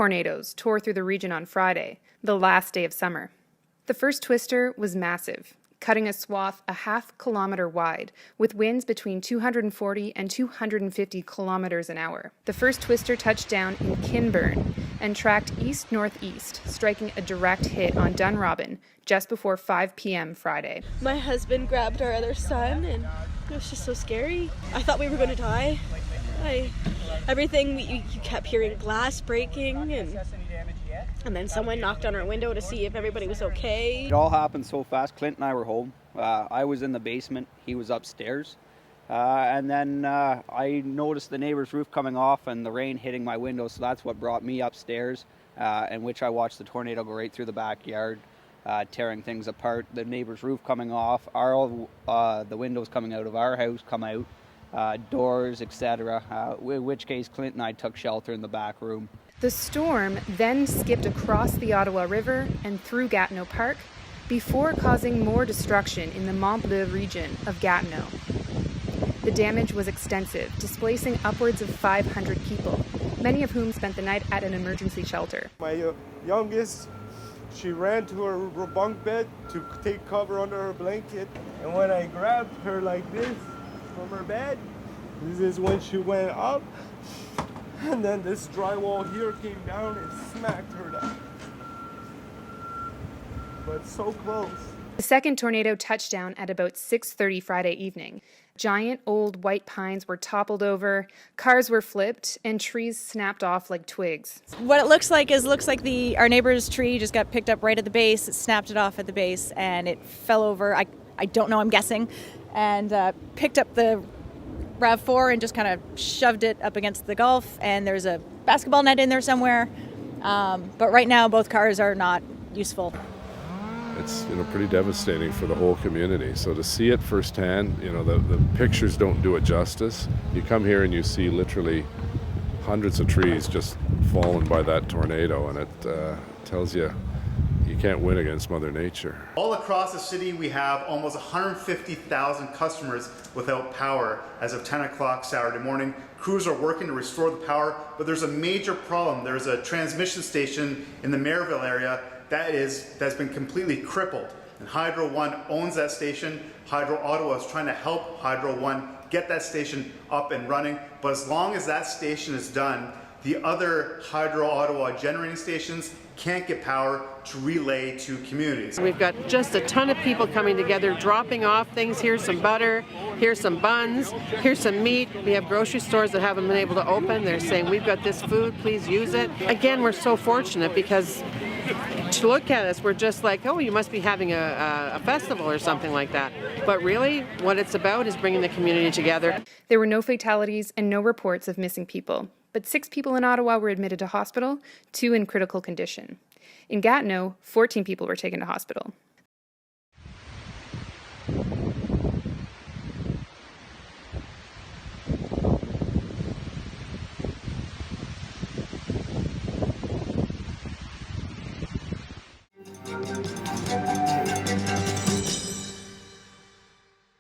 tornadoes tore through the region on Friday, the last day of summer. The first twister was massive, cutting a swath a half-kilometer wide, with winds between 240 and 250 kilometers an hour. The first twister touched down in Kinburn and tracked east-northeast, striking a direct hit on Dunrobin just before 5 p.m. Friday. My husband grabbed our other son, and it was just so scary. I thought we were going to die. Everything, you kept hearing glass breaking, and then someone knocked on our window to see if everybody was okay. It all happened so fast. Clint and I were home. I was in the basement. He was upstairs. And then I noticed the neighbor's roof coming off and the rain hitting my window, so that's what brought me upstairs, in which I watched the tornado go right through the backyard, tearing things apart. The neighbor's roof coming off, the windows coming out of our house come out, doors, etc. In which case Clint and I took shelter in the back room. The storm then skipped across the Ottawa River and through Gatineau Park before causing more destruction in the Mont-Bleu region of Gatineau. The damage was extensive, displacing upwards of 500 people, many of whom spent the night at an emergency shelter. My youngest, she ran to her bunk bed to take cover under her blanket, and when I grabbed her like this from her bed, this is when she went up. And then this drywall here came down and smacked her down. But so close. The second tornado touched down at about 6:30 Friday evening. Giant old white pines were toppled over, cars were flipped, and trees snapped off like twigs. What it looks like our neighbor's tree just got picked up right at the base, it snapped it off at the base, and it fell over, I don't know, I'm guessing, and picked up the RAV4 and just kind of shoved it up against the Gulf, and there's a basketball net in there somewhere. But right now, both cars are not useful. It's pretty devastating for the whole community. So to see it firsthand, the pictures don't do it justice. You come here and you see literally hundreds of trees just fallen by that tornado, and it tells you can't win against Mother Nature. All across the city, we have almost 150,000 customers without power as of 10 o'clock Saturday morning. Crews are working to restore the power, but there's a major problem. There's a transmission station in the Maryville area that's been completely crippled. And Hydro One owns that station. Hydro Ottawa is trying to help Hydro One get that station up and running. But as long as that station is done, the other Hydro Ottawa generating stations can't get power to relay to communities. We've got just a ton of people coming together, dropping off things. Here's some butter, here's some buns, here's some meat. We have grocery stores that haven't been able to open. They're saying, we've got this food, please use it. Again, we're so fortunate because to look at us, we're just like, oh, you must be having a festival or something like that. But really, what it's about is bringing the community together. There were no fatalities and no reports of missing people, but 6 people in Ottawa were admitted to hospital, 2 in critical condition. In Gatineau, 14 people were taken to hospital.